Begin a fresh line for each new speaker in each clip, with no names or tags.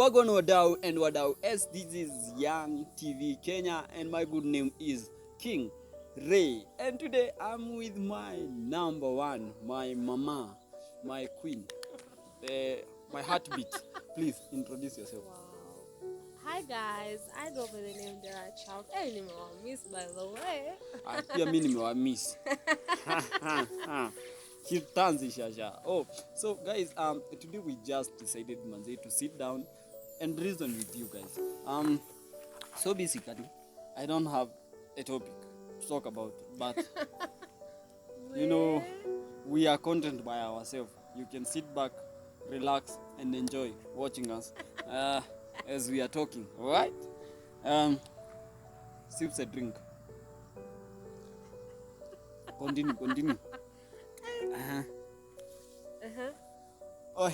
Wagwan Wadau and Wadau S. This is Young TV Kenya, and my good name is King Ray. And today I'm with my number one, my mama, my queen, my heartbeat. Please introduce yourself.
Wow. Hi guys, I go by the name Dara Child. Hey, miss by the way.
Pia mimi nimewamiss. Kitanzi shasha. Oh, so guys, today we just decided manze to sit down and reason with you guys. So basically, I don't have a topic to talk about, but you know, we are content by ourselves. You can sit back, relax, and enjoy watching us as we are talking. All right? Sips a drink. Continue. Oh,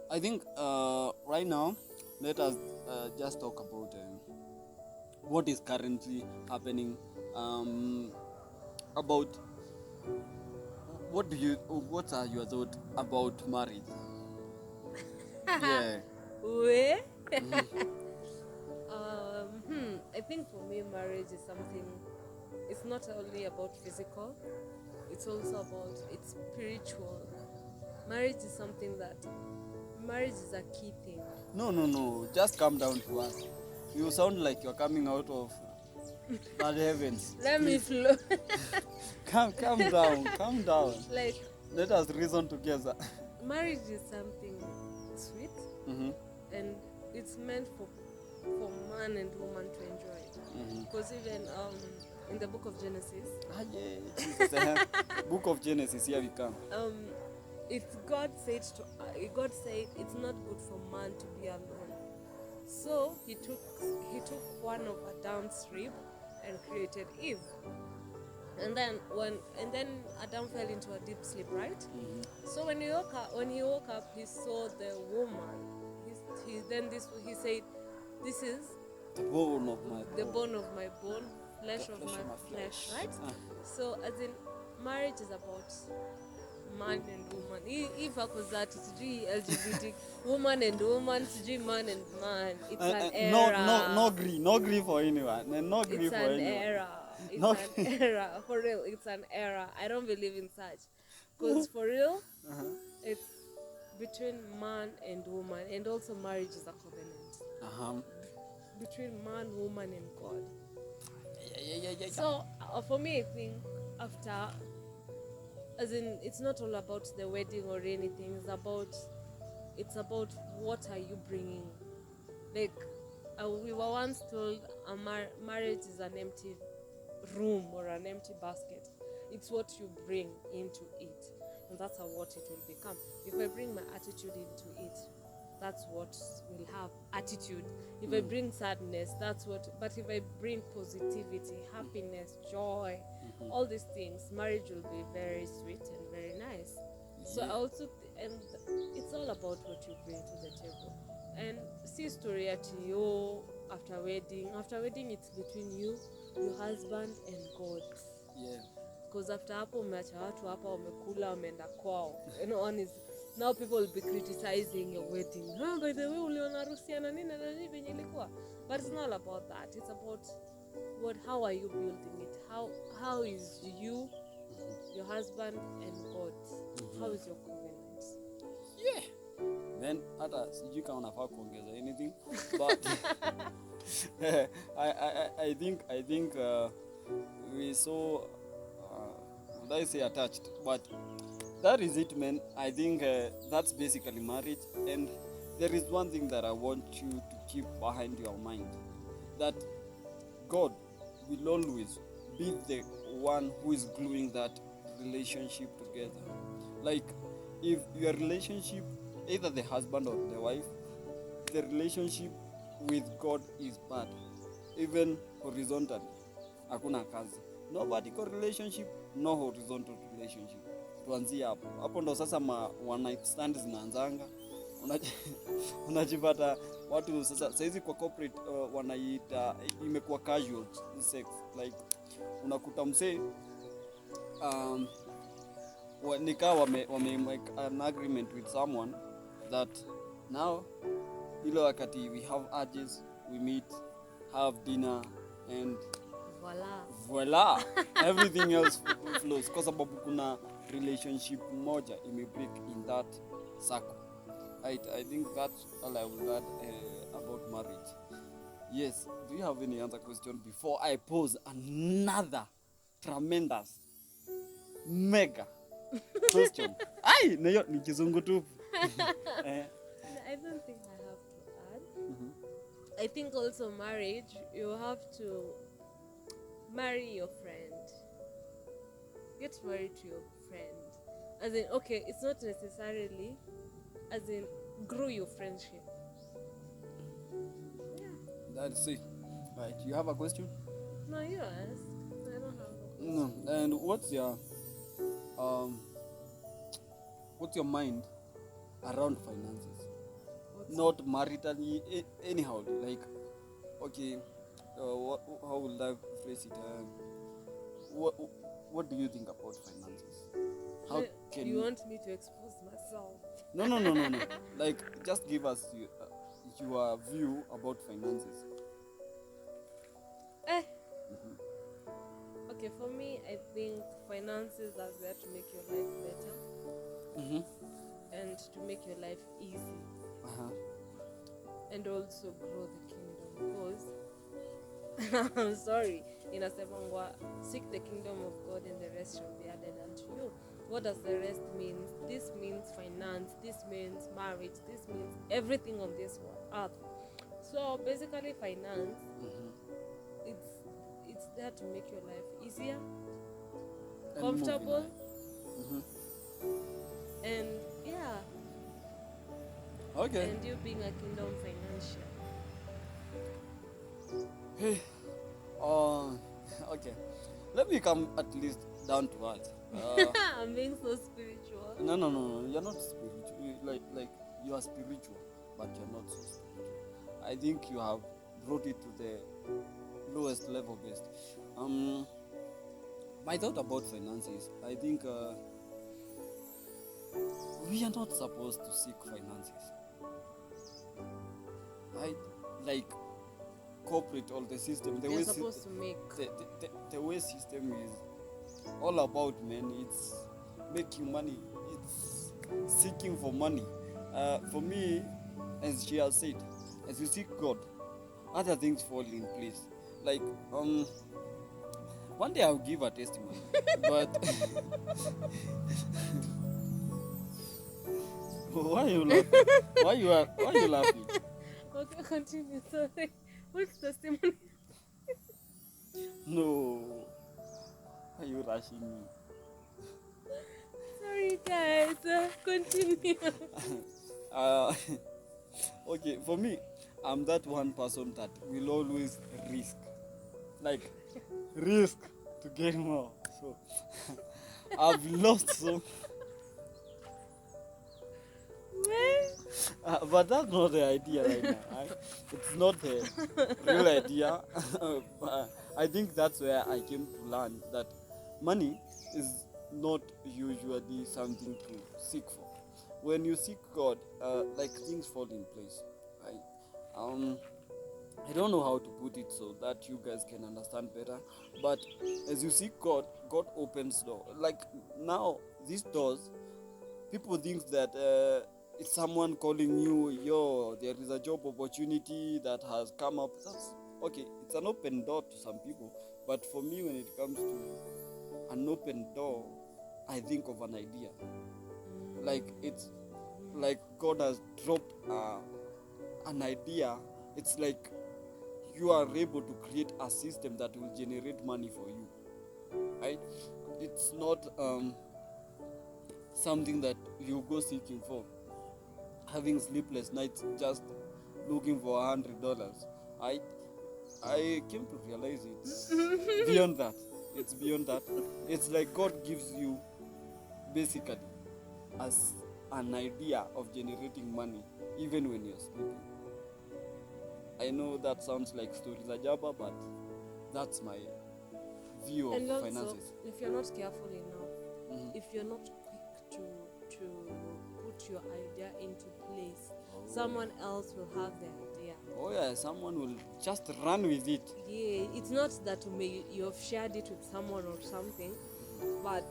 I think right now, let us just talk about what is currently happening. About what are your thoughts about marriage? Yeah.
Wait. I think for me, marriage is something. It's not only about physical. It's also about it's spiritual. Marriage is something that. Marriage is a key thing.
No. Just calm down to us. You sound like you're coming out of the heavens.
Let me flow.
Calm down.
Like,
let us reason together.
Marriage is something sweet, and it's meant for man and woman to enjoy. Because even in the book of Genesis,
book of Genesis, here we come.
God said it's not good for man to be alone. So he took one of Adam's rib and created Eve. And then Adam fell into a deep sleep, right? So when he woke up, he saw the woman. He said, "This is
the bone of my
bone, flesh of my flesh," right? So as in, marriage is about man and woman. If I was that, it's LGBT, woman and woman, man and man. It's an era.
No agree for anyone. No agree
it's
for
an
anyone.
Era. It's an era. For real, it's an era. I don't believe in such. Because for real, it's between man and woman. And also marriage is a covenant. Between man, woman, and God.
Yeah.
So for me, I think after, as in, it's not all about the wedding or anything. It's about what are you bringing. Like, we were once told marriage is an empty room or an empty basket. It's what you bring into it, and that's what it will become. If I bring my attitude into it, that's what will have attitude. If I bring sadness, that's what. But if I bring positivity, happiness, joy, all these things, marriage will be very sweet and very nice. So I also and it's all about what you bring to the table. And see story at you after wedding. After wedding, it's between you, your husband, and God.
Yeah.
Because after hapo umeacha watu hapa wamekula wameenda kwao. And now people will be criticizing your wedding. By the way, uliona harusi na nini venye ilikuwa. But it's not about that. It's about how are you building it? How is you, your husband, and God? How is your covenant?
Yeah. Then hata sijui kama unafaa kuongeza anything, but I think we so would I say attached, but that is it, man. I think that's basically marriage. And there is one thing that I want you to keep behind your mind, that God will always be the one who is gluing that relationship together. Like, if your relationship, either the husband or the wife, the relationship with God is bad, even horizontally, hakuna kazi. No vertical relationship, no horizontal relationship. Tuanzie hapo ndo sasa one night stand zinaanzanga. Unajipata watu sasa hizi kwa corporate wanaita imekuwa casual sex. Like, unakuta msee nikawa wame make an agreement with someone that Now, ile wakati we have urges, we meet, have dinner, and voila, everything else flows. Kwa sababu kuna relationship moja imebreak in that circle. I think that's all I will add about marriage. Yes, do you have any other question before I pose another tremendous mega question? Ai, nayo ni kizungu tupu.
I don't think I have to add. I think also marriage, you have to marry your friend. Get married to your friend. As in, okay, it's not necessarily, as in, grow your friendship. Yeah.
That's it. Right, you have a question?
No, you ask. I don't have a question.
No. And what's your mind around finances? Not maritally, anyhow. Like, okay, how will I phrase it? What do you think about finances? How can
you want me to expose myself?
No. Like, just give us your view about finances.
Okay, for me, I think finances are there to make your life better and to make your life easy and also grow the kingdom. Because I'm sorry, inasemangwa, seek the kingdom of God and the rest shall be added unto you. What does the rest mean? This means finance, this means marriage, this means everything on this earth. So basically finance, it's there to make your life easier,
And
comfortable, and yeah,
okay.
and you being a kingdom financial.
Hey, okay. Let me come at least down to earth.
I'm being so spiritual.
No. You're not spiritual. Like you are spiritual, but you're not so spiritual. I think you have brought it to the lowest level best. My thought about finances, I think we are not supposed to seek finances. Right? Like corporate or the system,
You're supposed to make.
The way system is all about, man. It's making money. It's seeking for money. For me, as she has said, as you seek God, other things fall in place. Like one day I'll give a testimony, but why are you laughing? Why you laughing?
Okay, continue. Sorry. What's testimony?
No. Why are you rushing me?
Sorry, guys. Continue.
Okay, for me, I'm that one person that will always risk. Like, risk to gain more. So, I've lost so. But that's not the idea right now. Right? It's not the real idea. I think that's where I came to learn that money is not usually something to seek for. When you seek God, like things fall in place. Right? I don't know how to put it so that you guys can understand better. But as you seek God, God opens doors. Like now, these doors, people think that it's someone calling you, yo, there is a job opportunity that has come up. That's okay. It's an open door to some people. But for me, when it comes to an open door, I think of an idea. Like it's like God has dropped an idea. It's like you are able to create a system that will generate money for you, right? It's not something that you go seeking for, having sleepless nights just looking for $100. I came to realize it's beyond that. It's beyond that. It's like God gives you basically as an idea of generating money even when you're sleeping. I know that sounds like stories ajaba, but that's my view of
And also,
finances.
if you're not careful enough, if you're not quick to put your idea into place. Someone else will have the idea.
Oh yeah, someone will just run with it.
Yeah, it's not that you have shared it with someone or something, but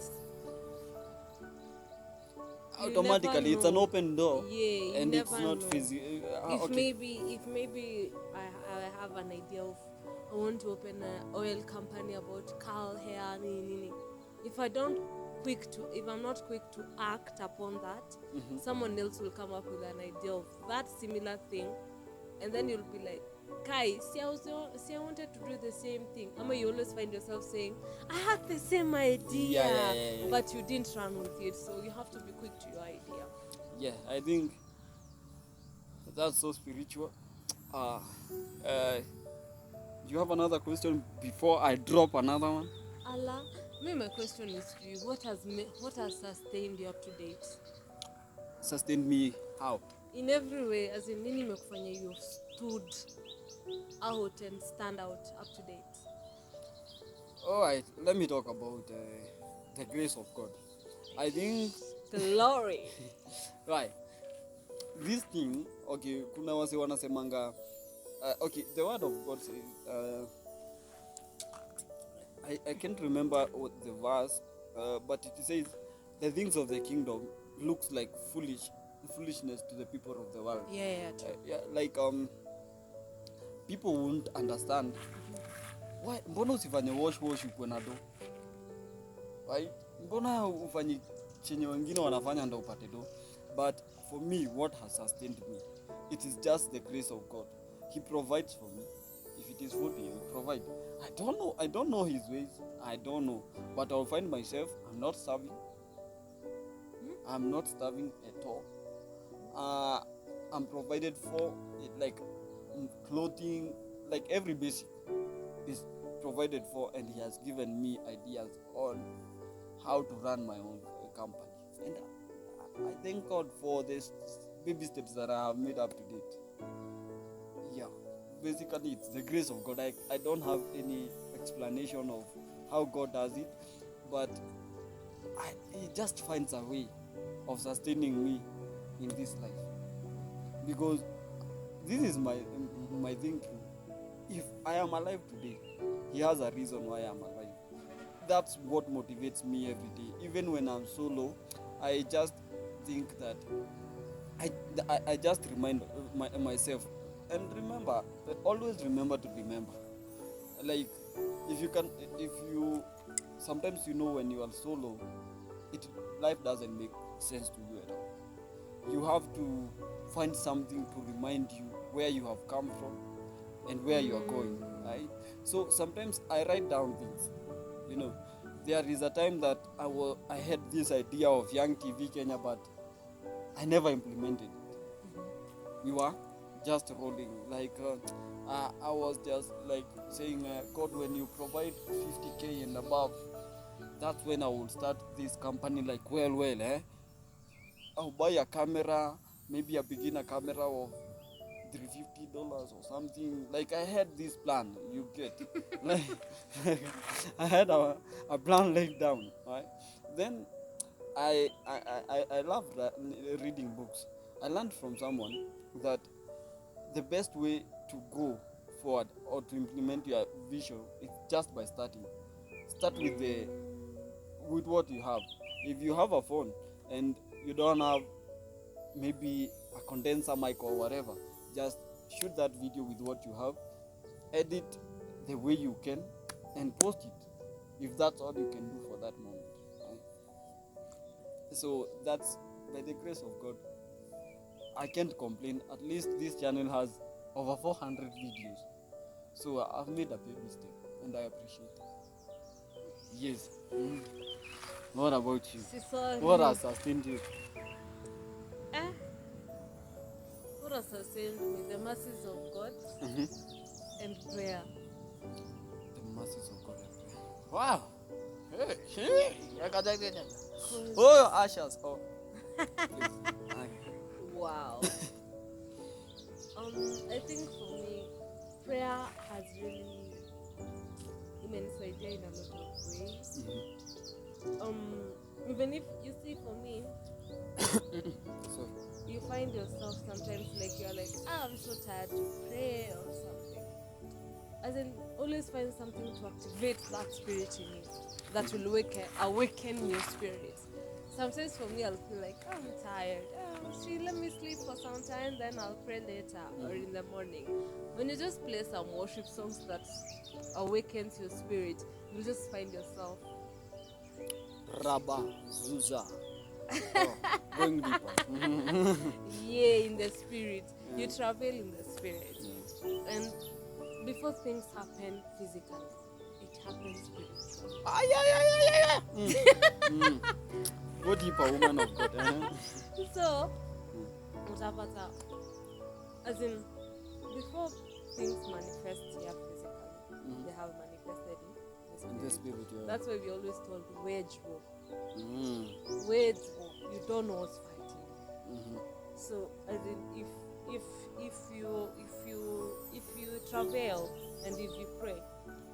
you
Automatically,
never
it's an
know.
open door.
Yeah, you
And it's
never
not
know.
physical.
If
Okay.
maybe I have an idea of I want to open an oil company about curl hair, nini. If I'm not quick to act upon that, someone else will come up with an idea of that similar thing, and then you'll be like, Kai, see, I wanted to do the same thing. You always find yourself saying, I had the same idea,
Yeah.
but you didn't run with it. So you have to be quick to your idea.
Yeah, I think that's so spiritual. Uh, you have another question before I drop another one?
Allah, my question is to you: what has sustained you up to date?
Sustained me how?
In every way, as in nini imekufanya you've stood out and stand out up to date?
Alright, let me talk about the grace of God. I think,
Glory.
right, this thing, okay, kuna wase wanasemanga, okay, the word of God says, I can't remember what the verse, but it says, the things of the kingdom looks like foolishness to the people of the world.
Yeah, true.
Like people won't understand why. Mbona usifanye wash ukuwe na do, right? Mbona ufanye chenye wengine wanafanya ndo upate do? But for me, what has sustained me, it is just the grace of God. He provides for me. If it is food, he will provide. I don't know his ways. I don't know, but I'll find myself, I'm not starving. I'm not starving at all. I'm provided for, like clothing, like every basic is provided for, and he has given me ideas on how to run my own company. And I thank God for this baby steps that I have made up to date. Yeah, basically it's the grace of God. I don't have any explanation of how God does it, but he just finds a way of sustaining me in this life, because this is my thinking. If I am alive today, he has a reason why I'm alive. That's what motivates me every day. Even when I'm solo, I just think that I just remind myself, and remember, always remember to remember. Like, if you sometimes, when you are solo, life doesn't make sense to you at all. You have to find something to remind you where you have come from and where you are going, right? So sometimes I write down things. There is a time that I had this idea of Young TV Kenya, but I never implemented it. We were just rolling, like I was just like saying, God, when you provide 50K and above, that's when I will start this company, like, I'll buy a camera, maybe a beginner camera of $350 or something. Like, I had this plan, you get. Like, I had a plan laid down, right? Then I love reading books. I learned from someone that the best way to go forward or to implement your vision is just by starting. Start with what you have. If you have a phone and you don't have maybe a condenser mic or whatever, just shoot that video with what you have, edit the way you can, and post it, if that's all you can do for that moment, right? So that's, by the grace of God, I can't complain. At least this channel has over 400 videos, so I've made a baby step, and I appreciate it. Yes. What about you? What has sustained you?
What has sustained me? The mercies of God and prayer.
The mercies of God and prayer. Wow. Hey. Oh, ashes. Oh.
Wow. I think for me, prayer has really immense idea in a lot of ways. Even if you see, for me,
So,
you find yourself sometimes like you're like, I'm so tired to pray or something. As in, always find something to activate that spirit in you that will awaken your spirit. Sometimes for me, I'll feel like I'm tired. See, let me sleep for some time, then I'll pray later or in the morning. When you just play some worship songs that awakens your spirit, you'll just find yourself.
Rabba Zuza. Oh, going deeper.
Yeah, in the spirit. You travel in the spirit. And before things happen physically, it happens spiritually.
Go deeper, woman of God.
So, utapata, as in, before things manifest here physically, they have manifested in the spirit. That's why we always told wage war. Wage war. You don't know what's fighting. So, as in, if you travail and if you pray,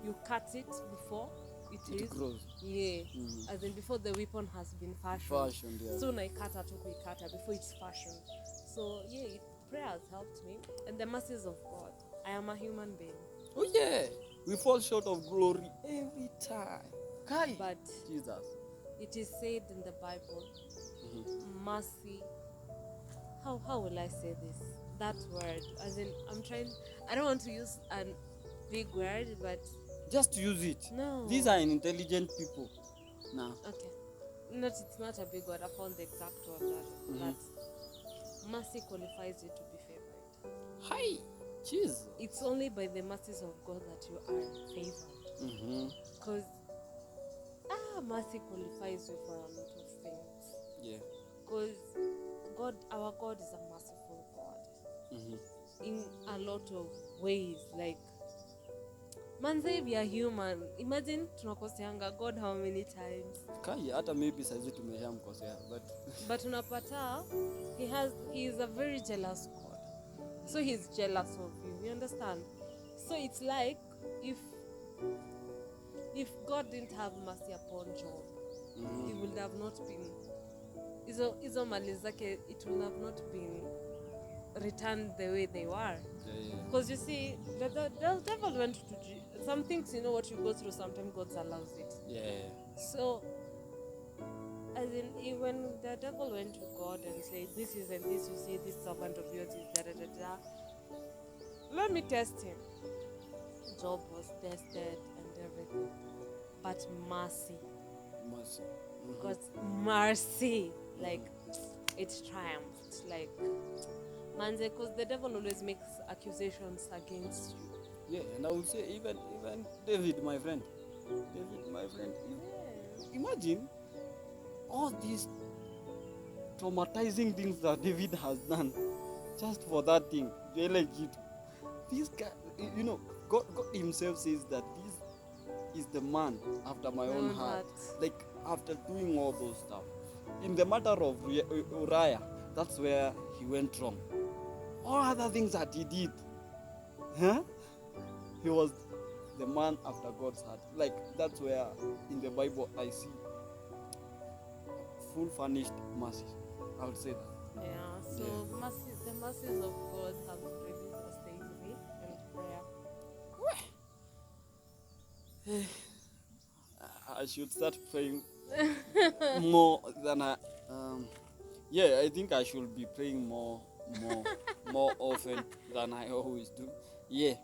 you cut it before it
grows.
Yeah. As in before the weapon has been fashioned.
Yeah.
So naikata to kuikata before it's fashioned. So yeah, prayer has helped me and the mercies of God. I am a human being.
Oh yeah. We fall short of glory every time. Kai.
But
Jesus.
it is said in the Bible, mercy. How will I say this? That word. As in I don't want to use a big word, but
just use it.
No.
These are intelligent people. Now.
Okay. It's not a big word. I found the exact word that mercy qualifies you to be favored.
Hi. Jeez.
It's only by the mercies of God that you are favored. Because mercy qualifies you for a lot of things.
Yeah.
Because our God is a merciful God. In a lot of ways. Like, manze, we are human. Imagine tunakoseanga God how many times.
Kai, hata maybe saizi tumeshamkosea,
but unapata he is a very jealous God. So he's jealous of you. You understand? So it's like if God didn't have mercy upon Job, he would have not been hizo mali zake, it would have not been returned the way they were. Because you see, the devil went to some things, you know what you go through, sometimes God allows it.
Yeah.
So, as in, when the devil went to God and said, this is and this, you see, this servant of yours is da-da-da-da, let me test him. Job was tested and everything. But mercy. God's mercy. Like, it triumphed. Like, manze, because the devil always makes accusations against you.
Yeah, and I would say even David, my friend. Imagine all these traumatizing things that David has done just for that thing. This guy, you know, God himself says that this is the man after my own heart. Like, after doing all those stuff. In the matter of Uriah, that's where he went wrong. All other things that he did, he was the man after God's heart. Like, that's where in the Bible I see full furnished mercy. I would say that.
Yeah, so the mercies of God have really sustained me in prayer.
I should start praying more than I think I should be praying more often than I always do. Yeah,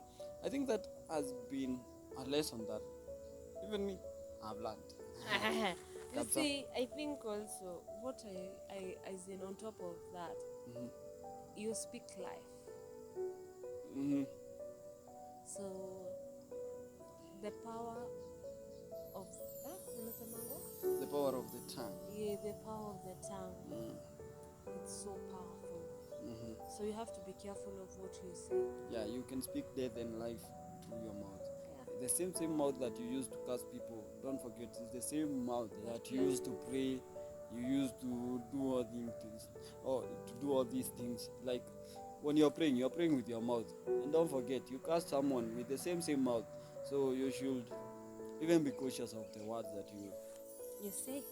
I think that has been a lesson that even me I've learned.
You see, I think also what I as in on top of that, you speak life. So the power of
the power of the tongue.
Yeah, the power of the tongue. It's so powerful. So you have to be careful of what you say.
Yeah, you can speak death and life through your mouth. The same mouth that you use to curse people, don't forget, it's the same mouth that you use to pray, you use to do all these things, or to do all these things. Like, when you're praying with your mouth. And don't forget, you curse someone with the same mouth. So you should even be cautious of the words that you
say.